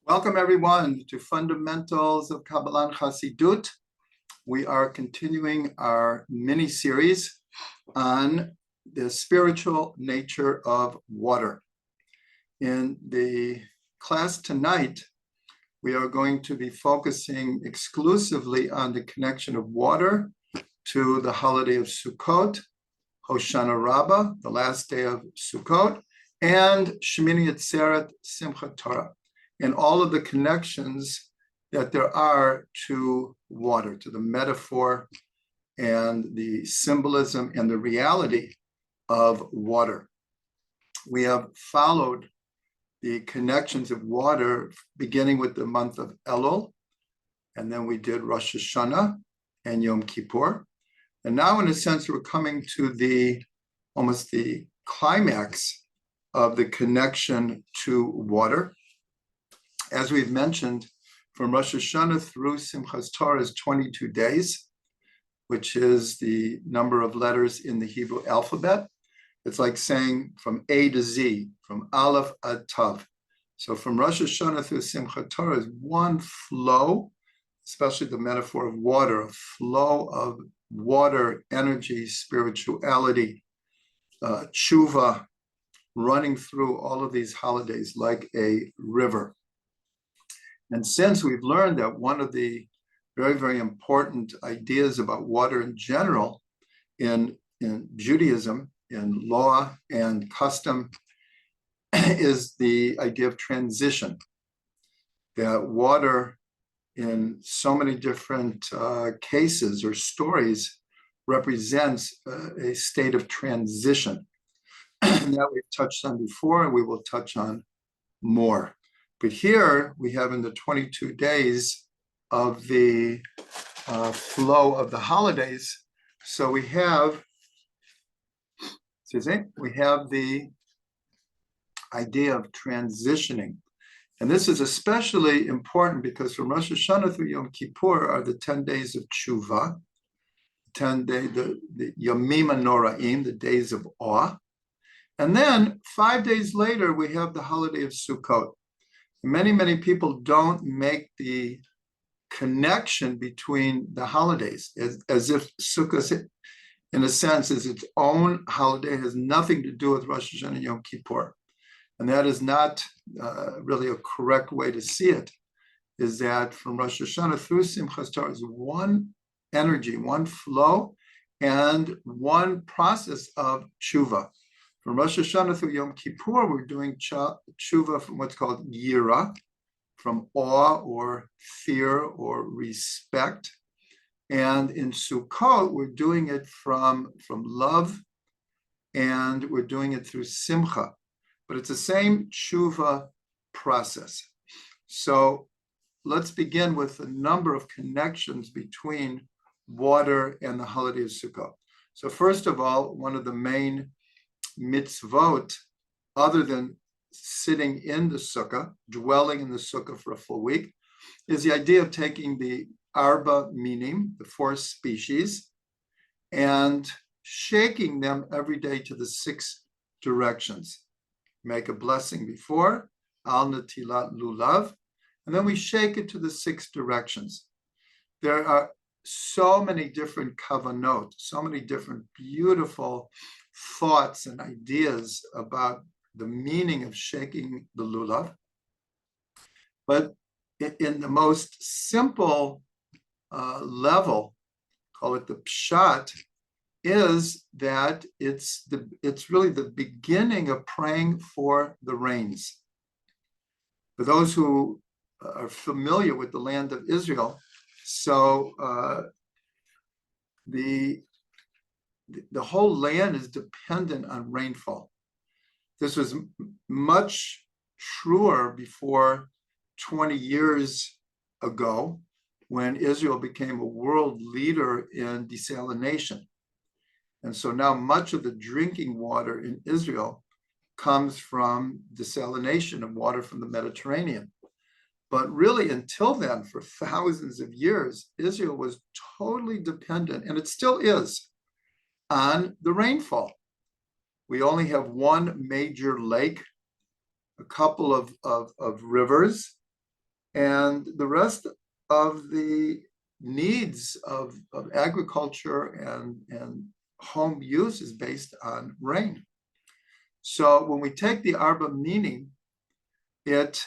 Welcome everyone to Fundamentals of Kabbalah and Chassidut. We are continuing our mini-series on the spiritual nature of water. In the class tonight, we are going to be focusing exclusively on the connection of water to the holiday of Sukkot, Hoshanah Rabbah, the last day of Sukkot, and Shemini Simchat Torah, and all of the connections that there are to water, to the metaphor and the symbolism and the reality of water. We have followed the connections of water beginning with the month of Elul, and then we did Rosh Hoshanah and Yom Kippur. And now, in a sense, we're coming to almost the climax of the connection to water. As we've mentioned, from Rosh Hoshanah through Simchat Torah is 22 days, which is the number of letters in the Hebrew alphabet. It's like saying from A to Z, from Aleph ad Tav. So from Rosh Hoshanah through Simchat Torah is one flow, especially the metaphor of water, a flow of water, energy, spirituality, tshuva, running through all of these holidays like a river. And since we've learned that one of the very, very important ideas about water in general in Judaism, in law and custom, is the idea of transition. That water in so many different cases or stories represents a state of transition that we've touched on before and we will touch on more. But here we have in the 22 days of the flow of the holidays. So we have the idea of transitioning. And this is especially important because from Rosh Hoshanah through Yom Kippur are the 10 days of tshuva, 10 days, the Yamim Noraim, the days of awe. And then 5 days later, we have the holiday of Sukkot. Many, many people don't make the connection between the holidays, as if Sukkot, in a sense, is its own holiday, has nothing to do with Rosh Hashanah and Yom Kippur. And that is not really a correct way to see it, is that from Rosh Hashanah through Simchat Torah is one energy, one flow, and one process of tshuva. From Rosh Hashanah through Yom Kippur, we're doing tshuva from what's called yira, from awe or fear or respect. And in Sukkot, we're doing it from love, and we're doing it through simcha. But it's the same tshuva process. So let's begin with a number of connections between water and the holiday of Sukkot. So first of all, one of the main mitzvot, other than sitting in the sukkah, dwelling in the sukkah for a full week, is the idea of taking the arba minim, the 4 species, and shaking them every day to the 6 directions. Make a blessing before, al natilat lulav, and then we shake it to the 6 directions. There are so many different kavanot, so many different beautiful thoughts and ideas about the meaning of shaking the lulav. But in the most simple level, call it the pshat, is that it's really the beginning of praying for the rains. For those who are familiar with the land of Israel, so the whole land is dependent on rainfall. This was much truer before 20 years ago, when Israel became a world leader in desalination. And so now much of the drinking water in Israel comes from desalination of water from the Mediterranean. But really, until then, for thousands of years, Israel was totally dependent, and it still is, on the rainfall. We only have one major lake, a couple of rivers, And the rest of the needs of agriculture and home use is based on rain. So when we take the Arba meaning, it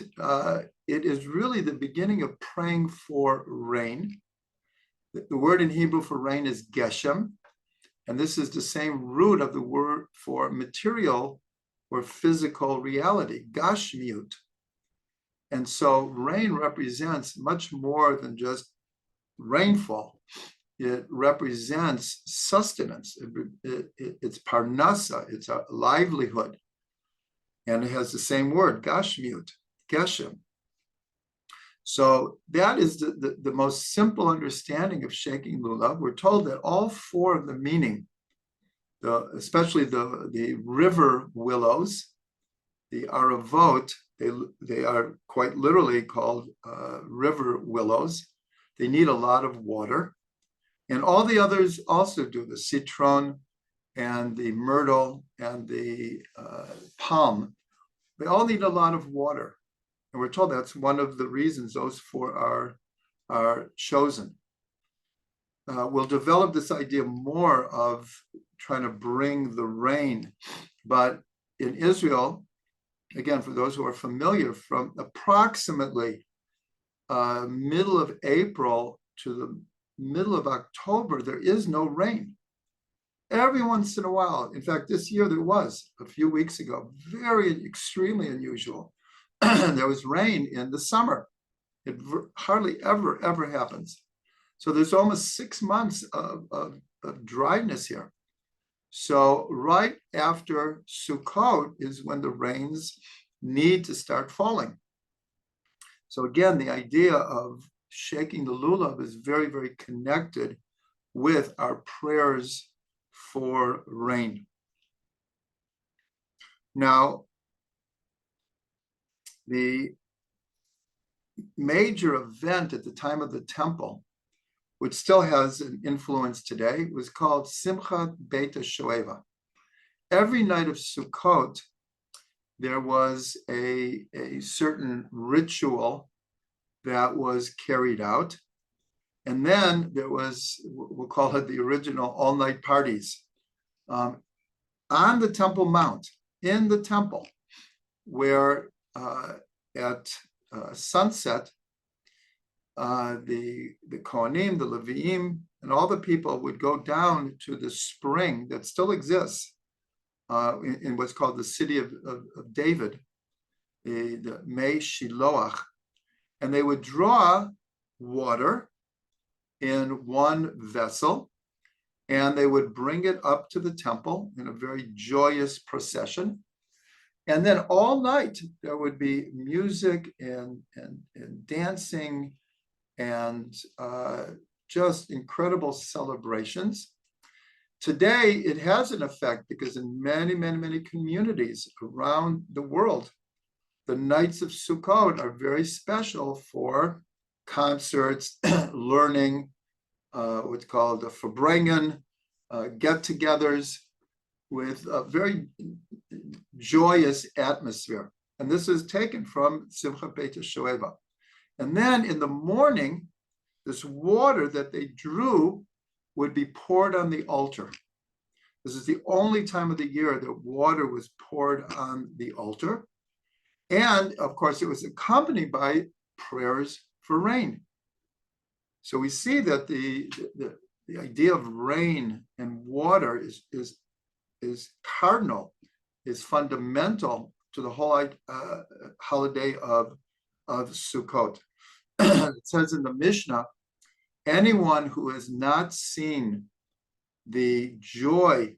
is really the beginning of praying for rain. The word in Hebrew for rain is geshem, and this is the same root of the word for material or physical reality, gashmiut. And so rain represents much more than just rainfall. It represents sustenance. It's parnasa, it's a livelihood. And it has the same word, gashmiut, geshem. So that is the most simple understanding of shaking lulav. We're told that all four of the meaning, especially the river willows, the aravot, they are quite literally called river willows. They need a lot of water. And all the others also do, the citron and the myrtle and the palm. They all need a lot of water. And we're told that's one of the reasons those four are chosen. We'll develop this idea more of trying to bring the rain. But in Israel, again, for those who are familiar, from approximately middle of April to the middle of October, there is no rain. Every once in a while, in fact, this year there was, a few weeks ago, extremely unusual. There was rain in the summer. It hardly ever happens. So there's almost 6 months of dryness here. So right after Sukkot is when the rains need to start falling. So again, the idea of shaking the lulav is very, very connected with our prayers for rain. Now, the major event at the time of the temple, which still has an influence today, was called Simchat Torah. Every night of Sukkot, there was a certain ritual that was carried out. And then there was, we'll call it the original all-night parties on the Temple Mount, in the temple, where at sunset, the Kohanim, the Leviim, and all the people would go down to the spring that still exists in what's called the city of David, the Mei Shiloach, and they would draw water in one vessel, and they would bring it up to the temple in a very joyous procession. And then all night there would be music and dancing and just incredible celebrations. Today, it has an effect because in many communities around the world, the nights of Sukkot are very special for concerts, learning, what's called a Verbringen, get-togethers with a very joyous atmosphere. And this is taken from Simchat Torah. And then in the morning, this water that they drew would be poured on the altar. This is the only time of the year that water was poured on the altar. And of course, it was accompanied by prayers for rain. So we see that the idea of rain and water is cardinal, is fundamental to the whole holiday of Sukkot. It says in the Mishnah, anyone who has not seen the joy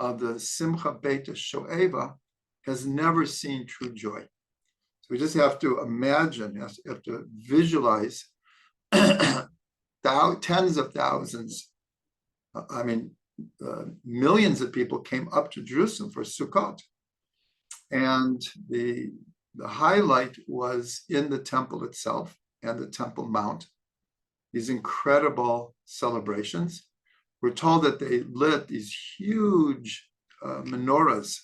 of the Simchat Torah has never seen true joy. So we just have to imagine, have to visualize tens of thousands, millions of people came up to Jerusalem for Sukkot. And the highlight was in the temple itself and the Temple Mount, these incredible celebrations. We're told that they lit these huge menorahs.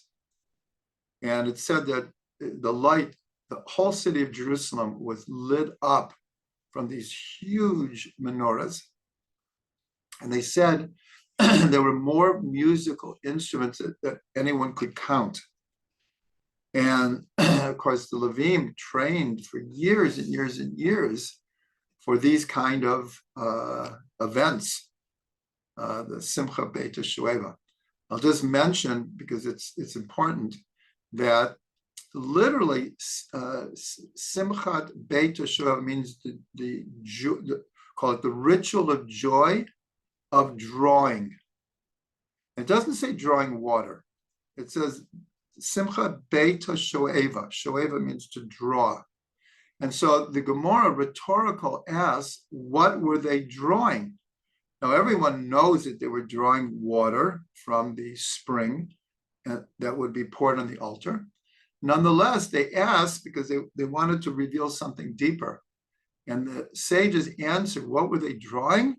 And it said that the light the whole city of Jerusalem was lit up from these huge menorahs. And they said there were more musical instruments that anyone could count. And of course, the Levim trained for years and years and years for these kind of events, the Simcha Beit HaShoeva. I'll just mention, because it's important, that literally Simchat Beit HaShoeva means call it the ritual of joy of drawing. It doesn't say drawing water. It says Simcha Beit HaShoeva. Shoeva means to draw. And so the Gemara rhetorical asks, what were they drawing? Now, everyone knows that they were drawing water from the spring that would be poured on the altar. Nonetheless, they asked because they wanted to reveal something deeper. And the sages answered, what were they drawing?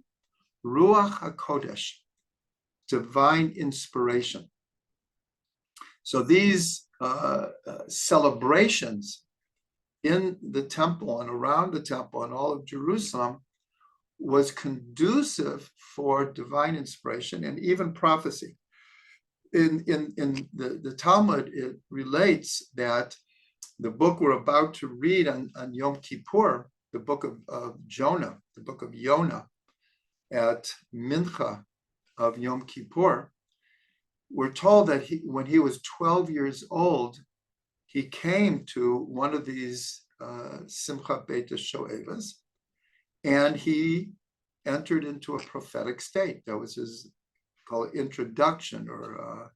Ruach HaKodesh, divine inspiration. So these celebrations in the temple and around the temple and all of Jerusalem was conducive for divine inspiration and even prophecy. In the Talmud, it relates that the book we're about to read on Yom Kippur, the book of Jonah, the book of Yonah, at Mincha of Yom Kippur, we're told that when he was 12 years old, he came to one of these Simchat Beit HaShoevas, and he entered into a prophetic state. That was his called introduction or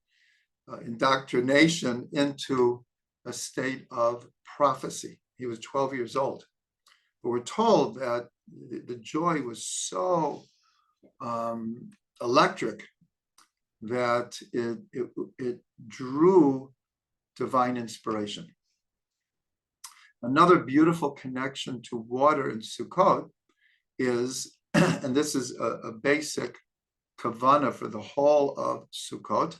indoctrination into a state of prophecy. He was 12 years old. But we're told that the joy was so electric that it drew divine inspiration. Another beautiful connection to water in Sukkot is, and this is a basic kavanah for the whole of Sukkot,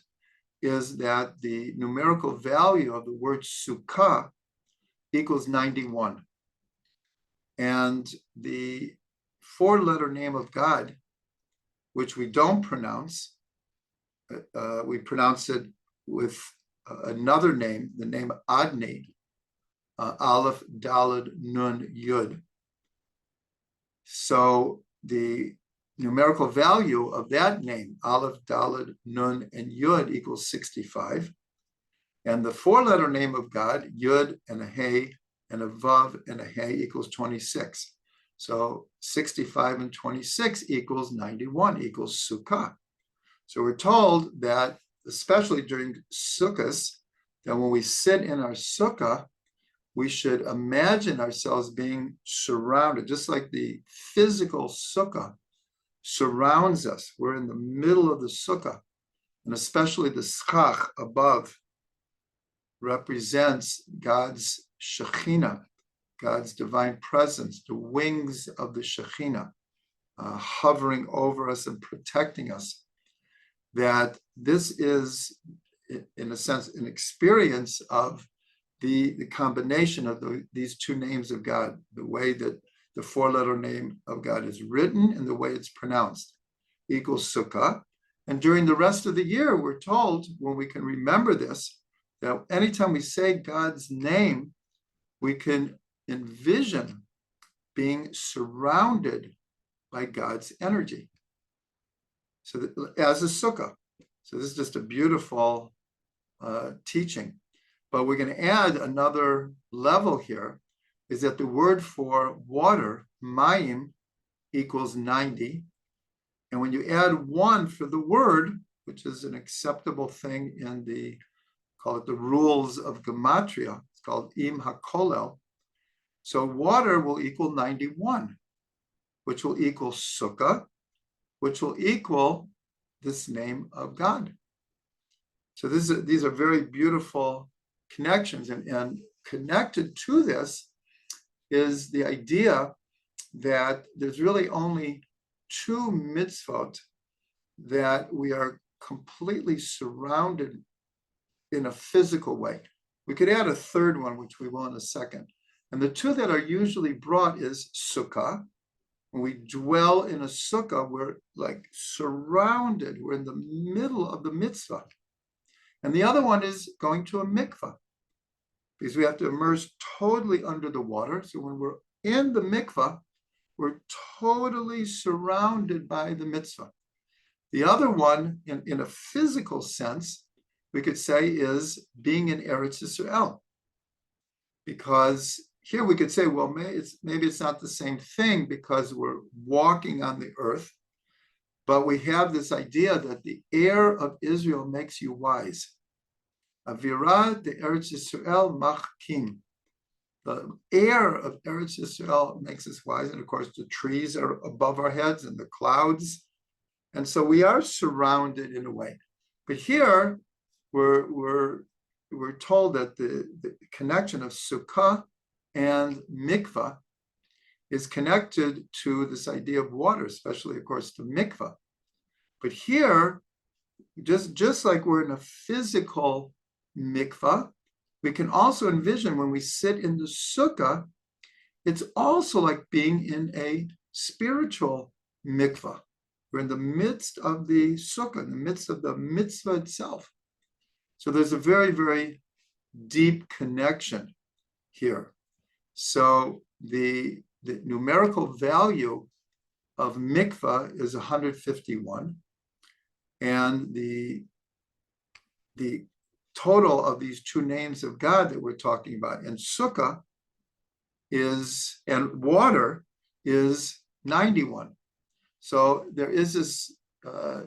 is that the numerical value of the word sukkah equals 91. And the four-letter name of God, which we don't pronounce, we pronounce it with another name, the name Adni, Aleph, Daled, Nun, Yud. So the numerical value of that name, Aleph, Daled, Nun, and Yud equals 65. And the four-letter name of God, Yud and a Hey and a Vav and a Hey equals 26. So 65 and 26 equals 91, equals Sukkah. So we're told that, especially during Sukkot, that when we sit in our Sukkah, we should imagine ourselves being surrounded, just like the physical Sukkah surrounds us. We're in the middle of the Sukkah, and especially the schach above represents God's Shekhinah, God's divine presence, the wings of the Shekhinah hovering over us and protecting us. That this is, in a sense, an experience of the combination of these two names of God, the way that the four-letter name of God is written and the way it's pronounced, equals Sukkah. And during the rest of the year, we're told, when we can remember this, that anytime we say God's name, we can envision being surrounded by God's energy. So that, as a sukkah. So this is just a beautiful teaching. But we're going to add another level here, is that the word for water, mayim, equals 90. And when you add one for the word, which is an acceptable thing in the, call it the rules of gematria, it's called im hakolel. So water will equal 91, which will equal sukkah, which will equal this name of God. So these are very beautiful connections, and connected to this is the idea that there's really only two mitzvot that we are completely surrounded in a physical way. We could add a third one, which we will in a second. And the two that are usually brought is sukkah. When we dwell in a sukkah, we're like surrounded, we're in the middle of the mitzvah. And the other one is going to a mikvah, because we have to immerse totally under the water. So when we're in the mikvah, we're totally surrounded by the mitzvah. The other one, in a physical sense, we could say is being in Eretz Yisrael. Because here we could say, well, maybe it's not the same thing because we're walking on the earth, but we have this idea that the air of Israel makes you wise. Avirah de Eretz Yisrael machkim. The air of Eretz Yisrael makes us wise, and of course the trees are above our heads and the clouds, and so we are surrounded in a way. But here we're told that the connection of sukkah and mikvah is connected to this idea of water, especially, of course, the mikvah. But here, just like we're in a physical mikvah, we can also envision when we sit in the sukkah, it's also like being in a spiritual mikvah. We're in the midst of the sukkah, in the midst of the mitzvah itself. So there's a very, very deep connection here. So the numerical value of mikvah is 151, and the total of these two names of God that we're talking about, and sukkah and water is 91. So there is this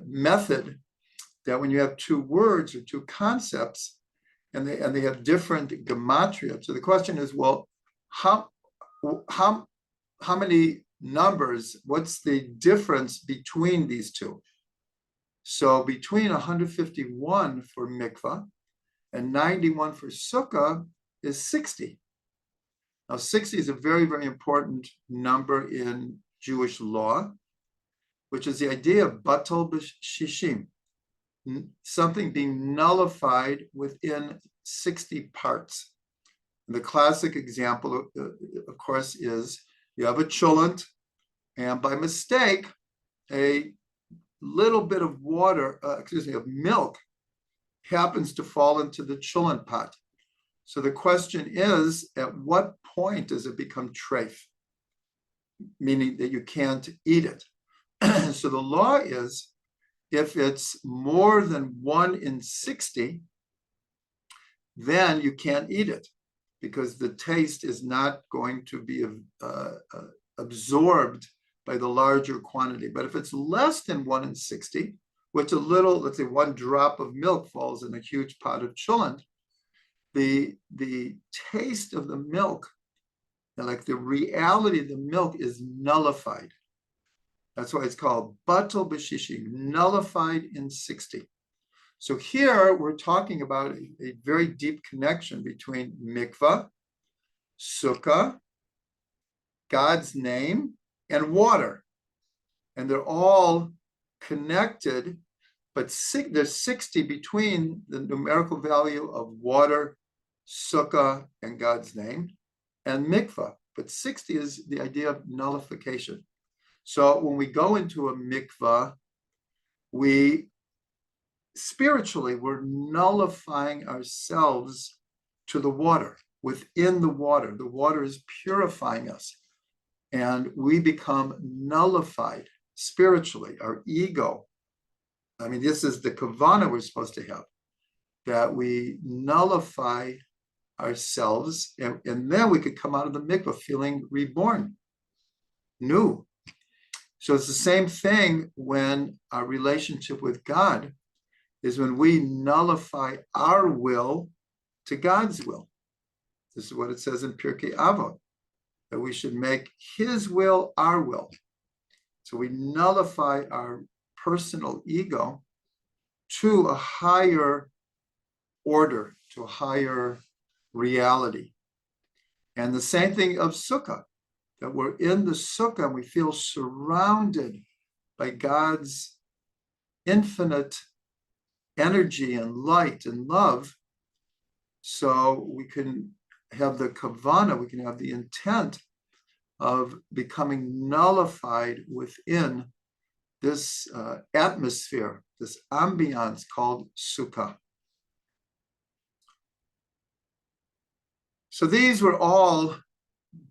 method that when you have two words or two concepts, and they have different gematria. So the question is, well, how many numbers? What's the difference between these two? So between 151 for mikvah and 91 for sukkah is 60. Now 60 is a very, very important number in Jewish law, which is the idea of batal b'shishim, something being nullified within 60 parts. And the classic example, of course, is you have a cholent, and by mistake, a little bit of of milk happens to fall into the cholent pot. So the question is, at what point does it become treif? Meaning that you can't eat it. So the law is, if it's more than 1 in 60, then you can't eat it, because the taste is not going to be absorbed by the larger quantity. But if it's less than 1 in 60, which a little, let's say 1 drop of milk falls in a huge pot of cholent, the taste of the milk, and like the reality of the milk, is nullified. That's why it's called batal b'shishim, nullified in 60. So here we're talking about a very deep connection between mikvah, sukkah, God's name, and water. And they're all connected, but there's 60 between the numerical value of water, sukkah, and God's name, and mikvah. But 60 is the idea of nullification. So when we go into a mikvah, spiritually, we're nullifying ourselves to the water, within the water. The water is purifying us, and we become nullified spiritually. Our ego, I mean, this is the kavanah we're supposed to have, that we nullify ourselves, and then we could come out of the mikvah feeling reborn, new. So it's the same thing when our relationship with God is when we nullify our will to God's will. This is what it says in Pirkei Avot, that we should make His will our will. So we nullify our personal ego to a higher order, to a higher reality. And the same thing of sukkah, that we're in the sukkah and we feel surrounded by God's infinite energy and light and love. So we can have the kavanah, we can have the intent of becoming nullified within this atmosphere, this ambiance called Sukkah. So these were all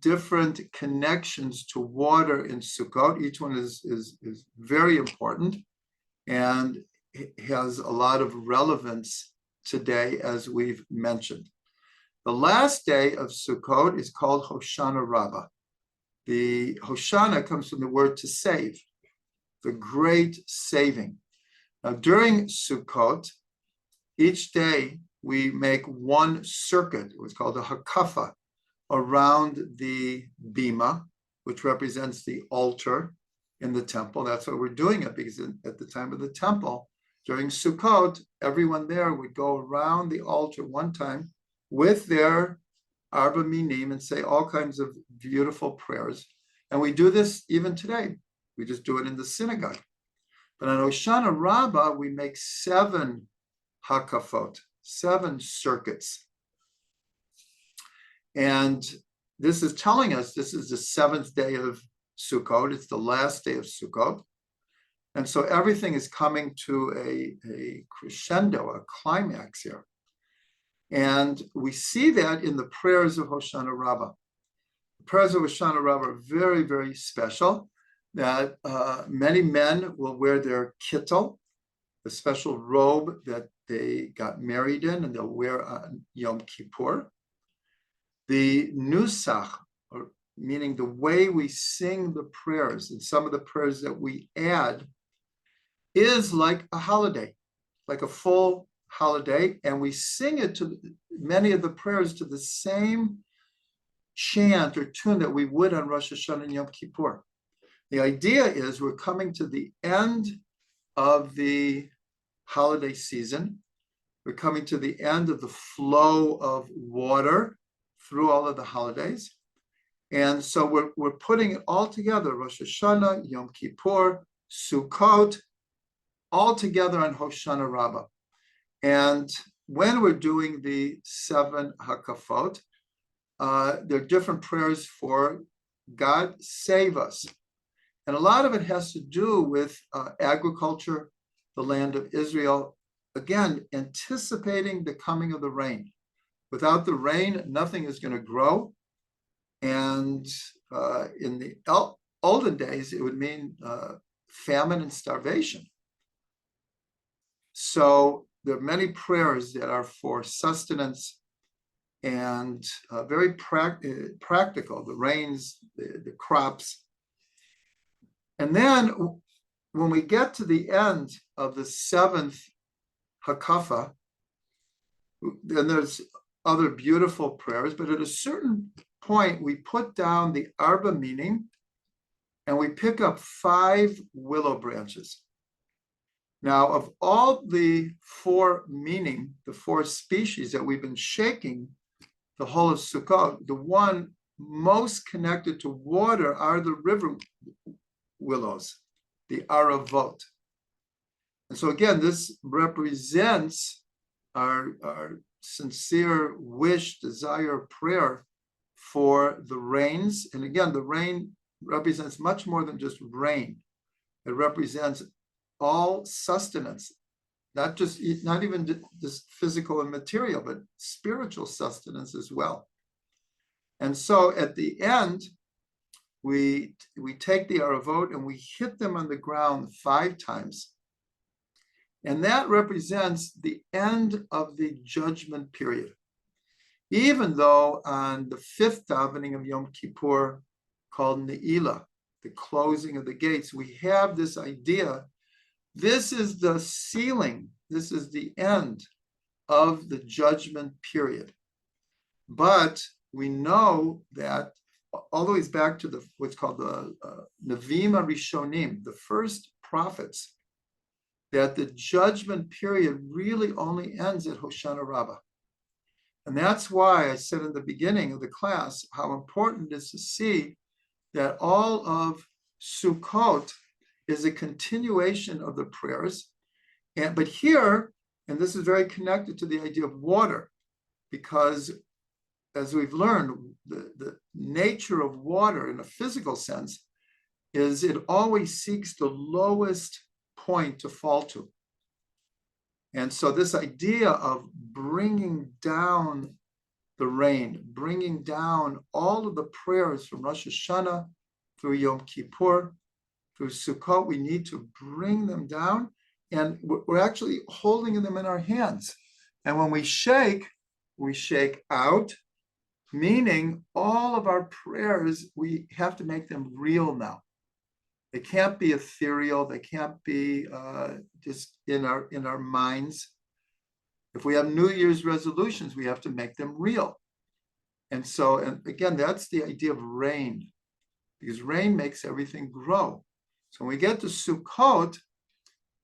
different connections to water in Sukkot. Each one is very important and has a lot of relevance today, as we've mentioned. The last day of Sukkot is called Hoshanah Rabbah. The Hoshanah comes from the word to save, the great saving. Now, during Sukkot, each day we make one circuit, what's called a hakafa, around the bima, which represents the altar in the temple. That's why we're doing it, because at the time of the temple, during Sukkot, everyone there would go around the altar one time with their arba minim and say all kinds of beautiful prayers. And we do this even today. We just do it in the synagogue. But on Hoshanah Rabbah, we make 7 hakafot, 7 circuits. And this is telling us this is the 7th day of Sukkot. It's the last day of Sukkot. And so everything is coming to a crescendo, a climax here. And we see that in the prayers of Hoshanah Rabbah. The prayers of Hoshanah Rabbah are very, very special, that many men will wear their kittel, the special robe that they got married in, and they'll wear on Yom Kippur. The nusach, or meaning the way we sing the prayers, and some of the prayers that we add, is like a holiday, like a full holiday, and we sing it to many of the prayers to the same chant or tune that we would on Rosh Hashanah and Yom Kippur. The idea is we're coming to the end of the holiday season. We're coming to the end of the flow of water through all of the holidays. And so we're putting it all together, Rosh Hashanah, Yom Kippur, Sukkot, all together on Hoshanah Rabbah. And when we're doing the 7 hakafot, there are different prayers for God save us. And a lot of it has to do with agriculture, the land of Israel, again, anticipating the coming of the rain. Without the rain, nothing is going to grow. And in the olden days, it would mean famine and starvation. So there are many prayers that are for sustenance and very practical, the rains, the crops. And then when we get to the end of the 7th hakafa, then there's other beautiful prayers, but at a certain point, we put down the arba minim and we pick up 5 willow branches. Now, of all the 4 minim, the 4 species that we've been shaking the whole of Sukkot, the one most connected to water are the river willows, the aravot. And so again, this represents our sincere wish, desire, prayer for the rains. And again, the rain represents much more than just rain. It represents all sustenance, not even just physical and material, but spiritual sustenance as well. And so at the end, we take the aravot and we hit them on the ground 5 times. And that represents the end of the judgment period. Even though on the 5th davening of Yom Kippur, called Ne'ilah, the closing of the gates, we have this idea, this is the sealing, this is the end of the judgment period. But we know that all the way back to what's called the Nevi'im Rishonim, the first prophets, that the judgment period really only ends at Hoshanah Rabbah. And that's why I said in the beginning of the class how important it is to see that all of Sukkot is a continuation of the prayers. But here, and this is very connected to the idea of water, because as we've learned, the nature of water in a physical sense is it always seeks the lowest point to fall to. And so this idea of bringing down the rain, bringing down all of the prayers from Rosh Hashanah through Yom Kippur, through Sukkot, we need to bring them down, and we're actually holding them in our hands. And when we shake out, meaning all of our prayers, we have to make them real now. They can't be ethereal. They can't be just in our minds. If we have New Year's resolutions, we have to make them real. And so, and again, that's the idea of rain, because rain makes everything grow. So when we get to Sukkot,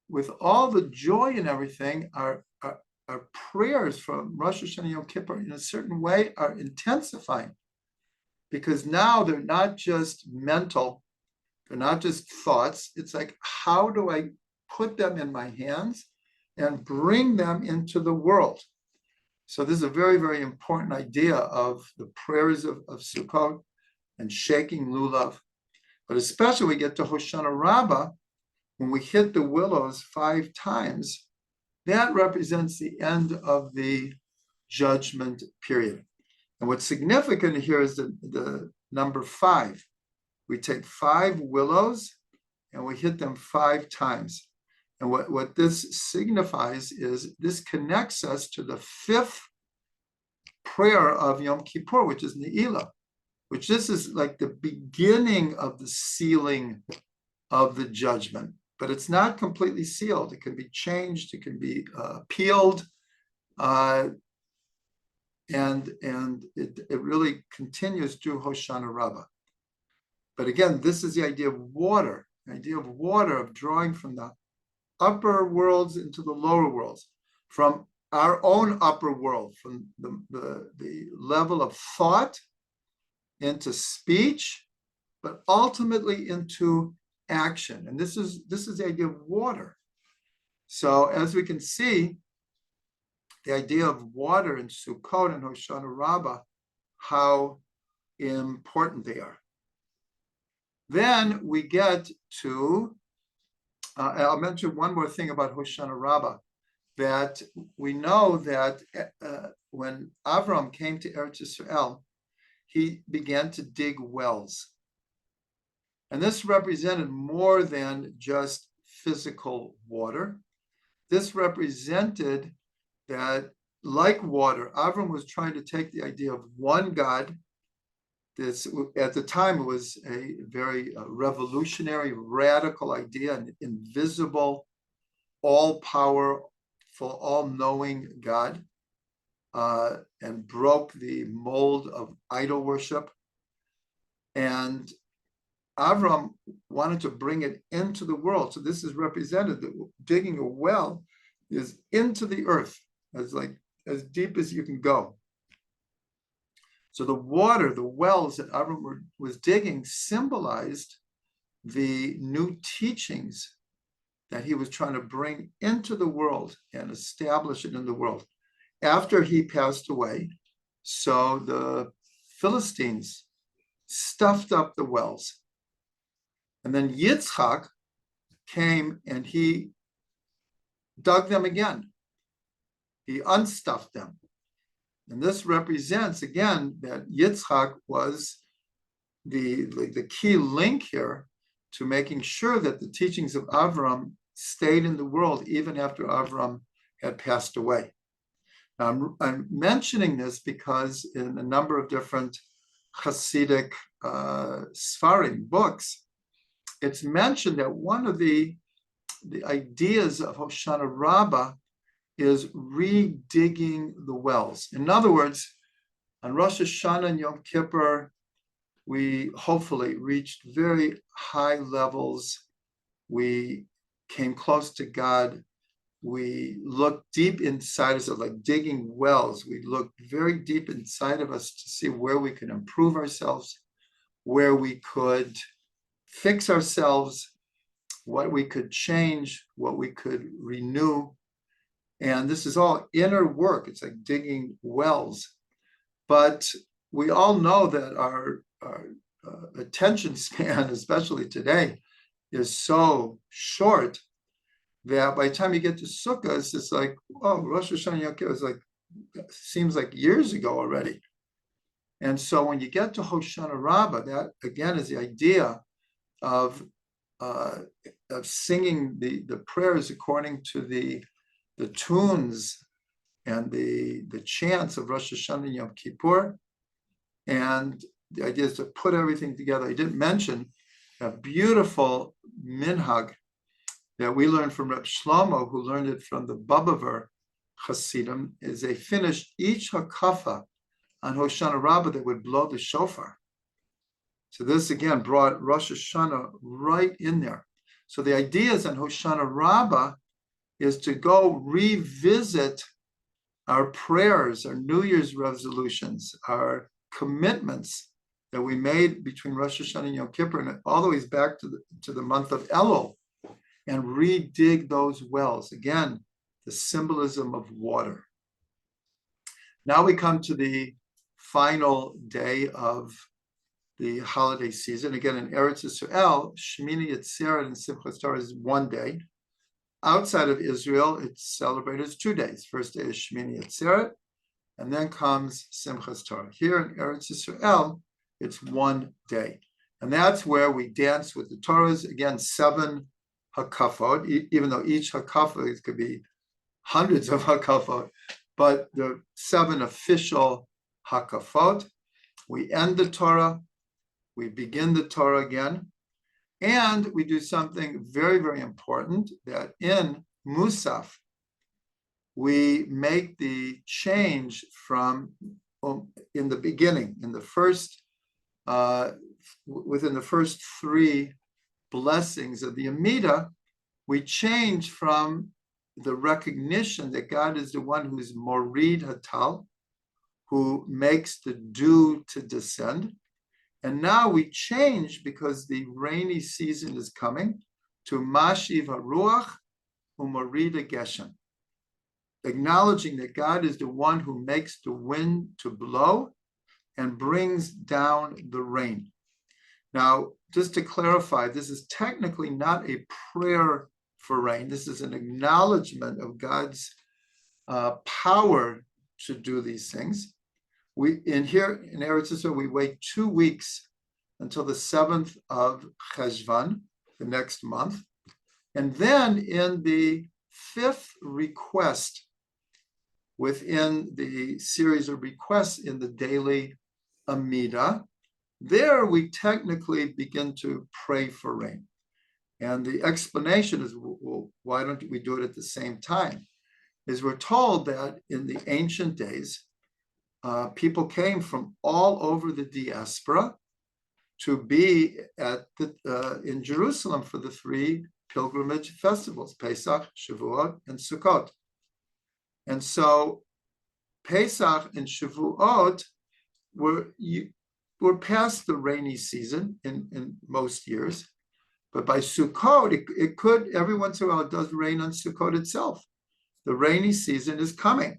with all the joy and everything, our prayers from Rosh Hashanah Yom Kippur in a certain way are intensifying, because now they're not just mental, they're not just thoughts. It's like, how do I put them in my hands and bring them into the world? So this is a very, very important idea of the prayers of Sukkot and shaking lulav. But especially we get to Hoshanah Rabbah, when we hit the willows 5 times, that represents the end of the judgment period. And what's significant here is the number 5. We take 5 willows and we hit them 5 times. And what this signifies is this connects us to the 5th prayer of Yom Kippur, which is Ne'ilah, which this is like the beginning of the sealing of the judgment. But it's not completely sealed. It can be changed. It can be peeled. And it really continues through Hoshanah Rabbah. But again, this is the idea of water, of drawing from the upper worlds into the lower worlds, from our own upper world, from the level of thought into speech, but ultimately into action. And this is the idea of water. So as we can see, the idea of water in Sukkot and Hoshanah Rabbah, how important they are. Then we get to, I'll mention one more thing about Hoshanah Rabbah, that we know that when Avram came to Eretz Yisrael, he began to dig wells. And this represented more than just physical water. This represented that, like water, Avram was trying to take the idea of one God. This, at the time, it was a very revolutionary, radical idea, an invisible, all-powerful, all-knowing God, and broke the mold of idol worship. And Avram wanted to bring it into the world. So this is represented that digging a well is into the earth, as deep as you can go. So the water, the wells that Avram was digging symbolized the new teachings that he was trying to bring into the world and establish it in the world. After he passed away, so the Philistines stuffed up the wells. And then Yitzchak came and he dug them again. He unstuffed them. And this represents, again, that Yitzchak was the key link here to making sure that the teachings of Avram stayed in the world even after Avram had passed away. Now, I'm mentioning this because in a number of different Hasidic Sfarim books, it's mentioned that one of the ideas of Hoshanah Rabbah is redigging the wells. In other words, on Rosh Hashanah and Yom Kippur, we hopefully reached very high levels. We came close to God. We looked deep inside us, like digging wells. We looked very deep inside of us to see where we could improve ourselves, where we could fix ourselves, what we could change, what we could renew. And this is all inner work. It's like digging wells. But we all know that our attention span, especially today, is so short that by the time you get to Sukkot, it's just like, oh, Rosh Hashanah Yom Kippur is like, seems like years ago already. And so when you get to Hoshanah Rabbah, that again is the idea of singing the prayers according to the tunes and the chants of Rosh Hashanah and Yom Kippur. And the idea is to put everything together. I didn't mention a beautiful minhag that we learned from Reb Shlomo, who learned it from the Babaver Hasidim, is they finished each hakafa on Hoshanah Rabbah that would blow the shofar. So this again brought Rosh Hashanah right in there. So the idea is on Hoshanah Rabbah is to go revisit our prayers, our New Year's resolutions, our commitments that we made between Rosh Hashanah and Yom Kippur, and all the way back to the month of Elul, and redig those wells. Again, the symbolism of water. Now we come to the final day of the holiday season. Again, in Eretz Yisrael, Shemini, Atzetet, and Simchat Torah is one day. Outside of Israel, it's celebrated as 2 days. First day is Shemini Atzetet, and then comes Simchat Torah. Here in Eretz Yisrael, it's 1 day. And that's where we dance with the Torahs. Again, 7 hakafot, even though each hakafot could be hundreds of hakafot, but the 7 official hakafot. We end the Torah, we begin the Torah again, and we do something very, very important, that in Musaf, we make the change from, in the beginning, in the first, within the first 3 blessings of the Amidah, we change from the recognition that God is the one who's Morid Hatal, who makes the dew to descend. And now we change, because the rainy season is coming, to Mashiv HaRuach u'Morid HaGeshem, acknowledging that God is the one who makes the wind to blow and brings down the rain. Now, just to clarify, this is technically not a prayer for rain. This is an acknowledgement of God's power to do these things. Here in Eretz Yisrael, we wait 2 weeks until the 7th of Cheshvan, the next month. And then in the 5th request within the series of requests in the daily Amidah, there we technically begin to pray for rain. And the explanation is, well, why don't we do it at the same time? Is we're told that in the ancient days, people came from all over the diaspora to be in Jerusalem for the 3 pilgrimage festivals, Pesach, Shavuot, and Sukkot. And so Pesach and Shavuot were past the rainy season in most years, but by Sukkot, it could, every once in a while, it does rain on Sukkot itself. The rainy season is coming.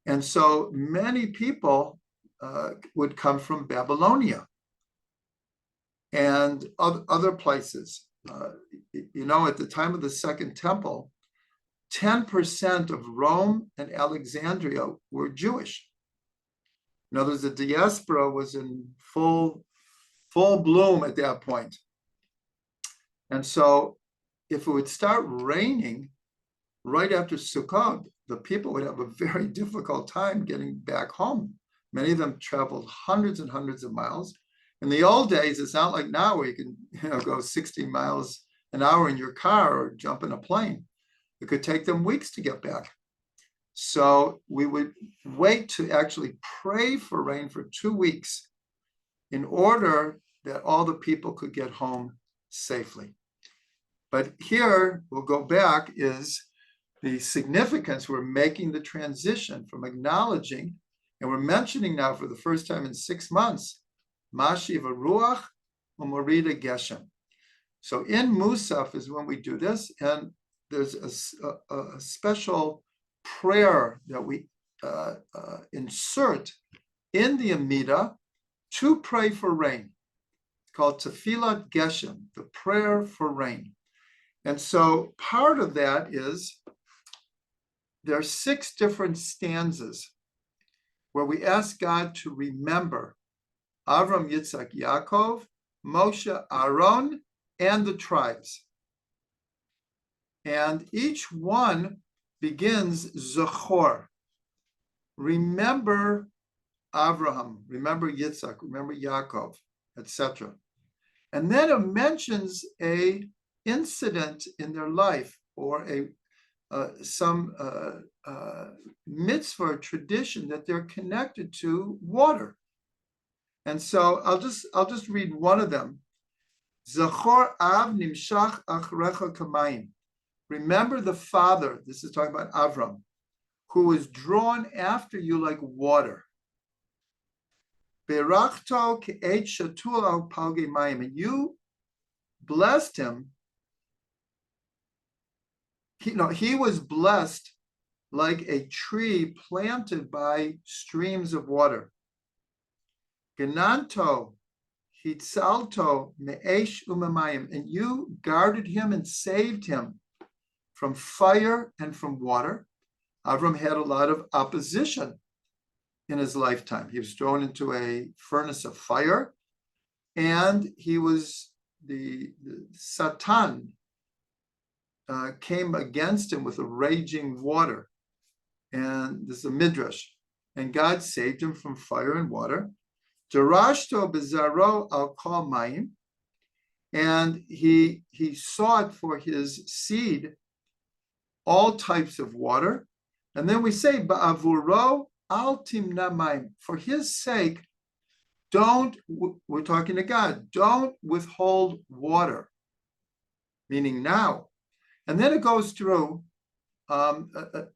And so many people would come from Babylonia and other places. At the time of the Second Temple, 10% of Rome and Alexandria were Jewish. In other words, the diaspora was in full bloom at that point. And so if it would start raining right after Sukkot, the people would have a very difficult time getting back home. Many of them traveled hundreds and hundreds of miles. In the old days, it's not like now where you can go 60 miles an hour in your car or jump in a plane. It could take them weeks to get back. So we would wait to actually pray for rain for 2 weeks in order that all the people could get home safely. But here, we'll go back, is the significance. We're making the transition from acknowledging, and we're mentioning now for the first time in 6 months, Mashiv HaRuach u'Morid HaGeshem. So in Musaf is when we do this, and there's a special prayer that we insert in the Amidah to pray for rain. It's called Tefillat Geshem, the prayer for rain. And so part of that is there are 6 different stanzas where we ask God to remember Avram, Yitzhak, Yaakov, Moshe, Aaron, and the tribes. And each one begins Zachor. Remember Abraham, remember Yitzhak, remember Yaakov, etc. And then it mentions a incident in their life or some mitzvah tradition that they're connected to water. And so I'll just read one of them. Zachor av nimshach achrecha kamayim. Remember the father, this is talking about Avram, who was drawn after you like water. Berachto ke'et shatul al palgei mayim, and you blessed him. He was blessed like a tree planted by streams of water. Genanto hitzalto me'esh u'mamayim, and you guarded him and saved him from fire and from water. Avram had a lot of opposition in his lifetime. He was thrown into a furnace of fire, and he was the Satan came against him with a raging water. And this is a midrash. And God saved him from fire and water. Darashto bezaro al kol mayim, and he sought for his seed all types of water. And then we say, ba'avuro al timna mayim, for his sake, we're talking to God, don't withhold water, meaning now. And then it goes through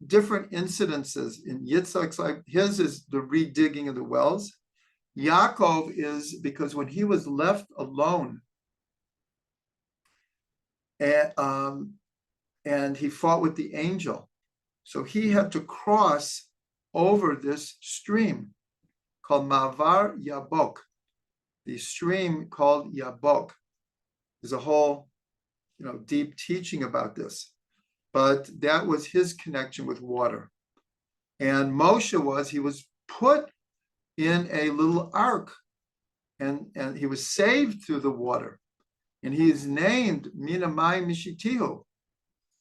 different incidences in Yitzhak's life. His is the redigging of the wells. Yaakov is because when he was left alone, and he fought with the angel, so he had to cross over this stream called Mavar Yabok. The stream called Yabok. There's a whole deep teaching about this, but that was his connection with water. And Moshe he was put in a little ark, and he was saved through the water, and he is named Minamai Mishitihu.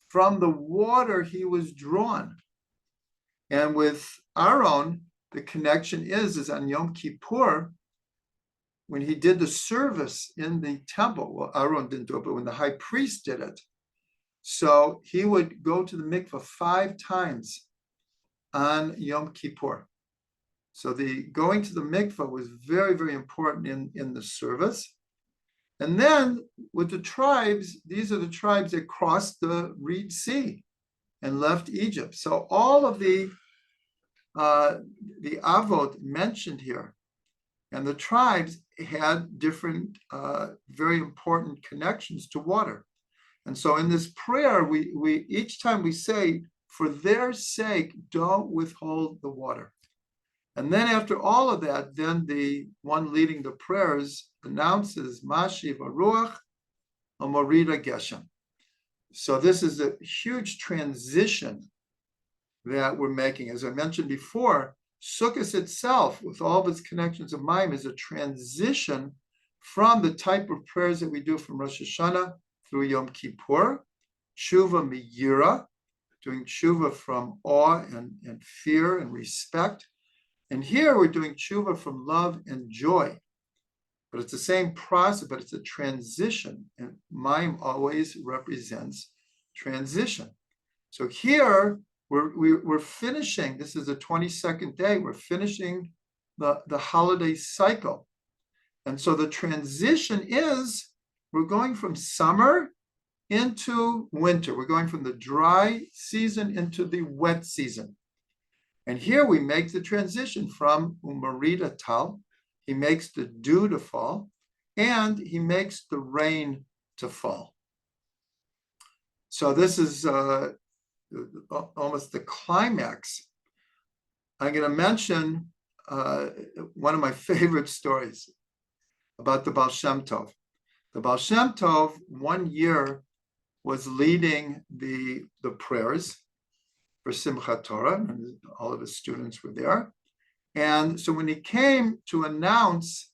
From the water he was drawn. And with Aaron, the connection is on Yom Kippur, when he did the service in the temple. Well, Aaron didn't do it, but when the high priest did it, so he would go to the mikveh 5 times on Yom Kippur. So the going to the mikveh was very, very important in the service. And then with the tribes, these are the tribes that crossed the Reed Sea and left Egypt. So all of the avot mentioned here, and the tribes had different, very important connections to water. And so in this prayer, we each time we say, for their sake, don't withhold the water. And then after all of that, then the one leading the prayers announces Mashiv Aruach Amorida Geshem. So this is a huge transition that we're making. As I mentioned before, Sukkot itself, with all of its connections of Mayim, is a transition from the type of prayers that we do from Rosh Hoshanah through Yom Kippur, Tshuva Miyira, doing Tshuva from awe and fear and respect. And here we're doing Tshuva from love and joy. But it's the same process, but it's a transition. And Mayim always represents transition. So here we're finishing, this is the 22nd day, we're finishing the holiday cycle. And so the transition is, we're going from summer into winter. We're going from the dry season into the wet season. And here we make the transition from Umarida Tal. He makes the dew to fall, and he makes the rain to fall. So this is almost the climax, I'm going to mention one of my favorite stories about the Baal Shem Tov. The Baal Shem Tov, one year, was leading the prayers for Simchat Torah, and all of his students were there. And so when he came to announce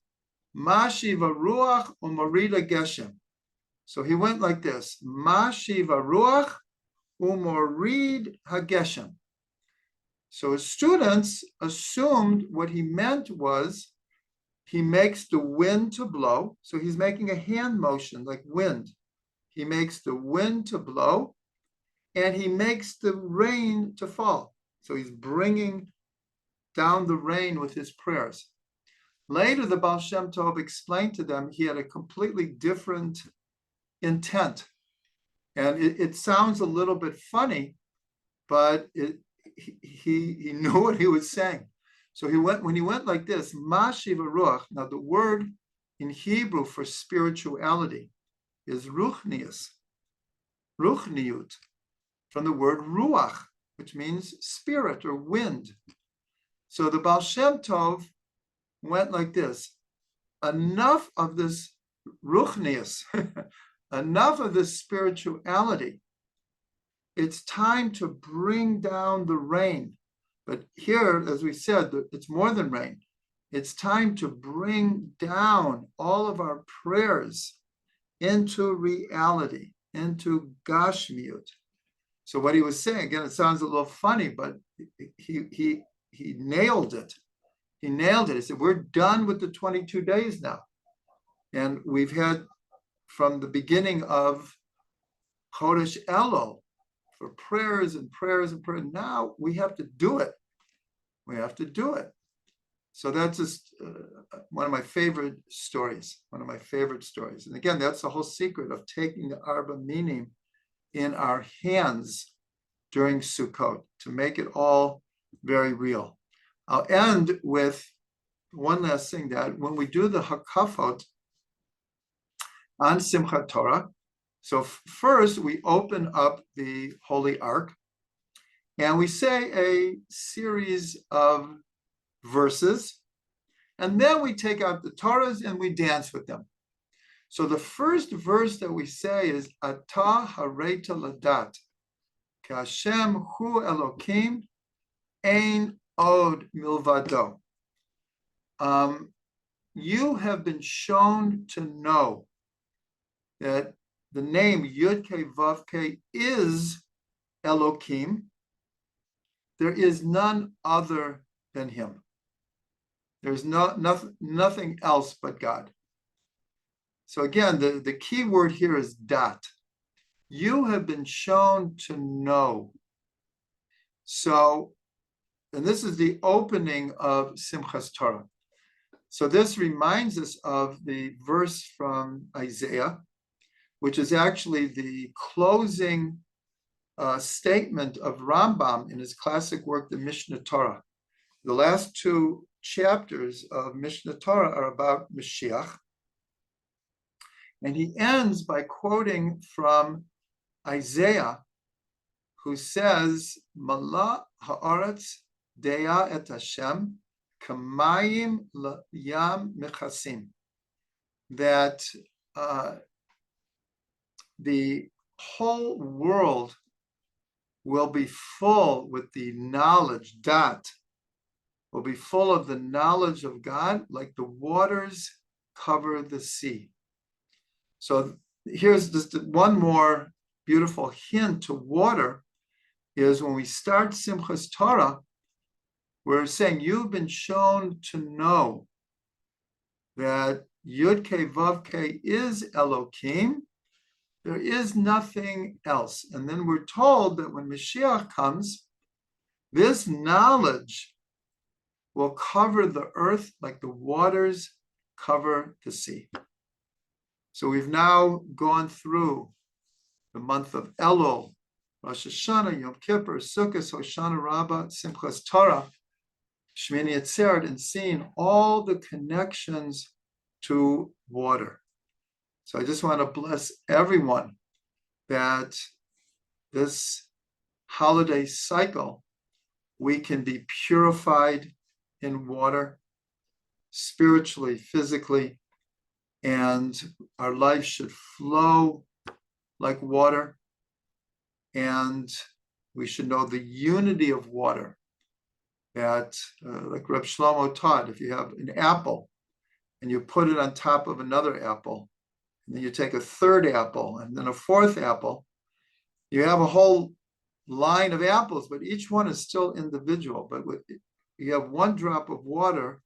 Mashiva Ruach Umorida Geshem, so he went like this: Mashiva Ruach Umorid HaGeshem. So his students assumed what he meant was he makes the wind to blow. So he's making a hand motion like wind. He makes the wind to blow, and he makes the rain to fall. So he's bringing down the rain with his prayers. Later, the Baal Shem Tov explained to them he had a completely different intent. And it sounds a little bit funny, but he knew what he was saying. So when he went like this, Ma Shiva Ruach. Now the word in Hebrew for spirituality is ruchnius, ruchniut, from the word ruach, which means spirit or wind. So the Baal Shem Tov went like this: enough of this ruchnius, enough of this spirituality. It's time to bring down the rain. But here, as we said, it's more than rain. It's time to bring down all of our prayers into reality, into Gashmiut. So what he was saying, again, it sounds a little funny, but he nailed it. He nailed it. He said, we're done with the 22 days now. And we've had from the beginning of Chodesh Elul for prayers and prayers and prayers. Now we have to do it. We have to do it. So that's just one of my favorite stories, And again, that's the whole secret of taking the Arba Minim in our hands during Sukkot to make it all very real. I'll end with one last thing, that when we do the Hakafot on Simchat Torah, so first we open up the Holy Ark and we say a series of verses, and then we take out the Torahs and we dance with them. So the first verse that we say is Ata Hareta Ladat, Ki Hashem Hu Elokim Ein Od Milvado. You have been shown to know that the name Yud Kei Vav Kei is Elokim. There is none other than him. There's nothing else but God. So again, the key word here is dat. You have been shown to know. So, and this is the opening of Simchat Torah. So this reminds us of the verse from Isaiah, which is actually the closing statement of Rambam in his classic work, the Mishnah Torah. The last two chapters of Mishnah Torah are about Mashiach. And he ends by quoting from Isaiah, who says, Mala ha'aretz deya et Hashem, kamayim yam mechasim. That the whole world will be full with the knowledge, dat, will be full of the knowledge of God, like the waters cover the sea. So here's just one more beautiful hint to water, is when we start Simchat Torah, we're saying you've been shown to know that Yud Kei Vav Kei is Elokim. There is nothing else. And then we're told that when Mashiach comes, this knowledge will cover the earth like the waters cover the sea. So we've now gone through the month of Elul, Rosh Hashanah, Yom Kippur, Sukkot, Hoshanah, Rabbah, Simchat Torah, Shemini Atzetet, and seen all the connections to water. So I just want to bless everyone that this holiday cycle, we can be purified in water, spiritually, physically, and our life should flow like water. And we should know the unity of water that, like Reb Shlomo taught, if you have an apple and you put it on top of another apple, and then you take a third apple and then a fourth apple, you have a whole line of apples, but each one is still individual. But you have one drop of water,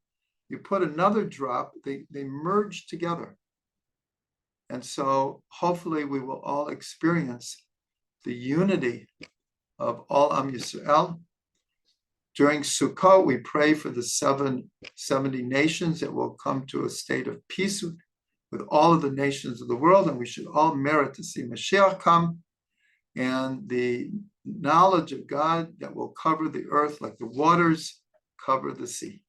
you put another drop, they merge together. And so hopefully we will all experience the unity of all Am Yisrael. During Sukkot, we pray for the 70 nations that will come to a state of peace with all of the nations of the world, and we should all merit to see Mashiach come and the knowledge of God that will cover the earth like the waters cover the sea.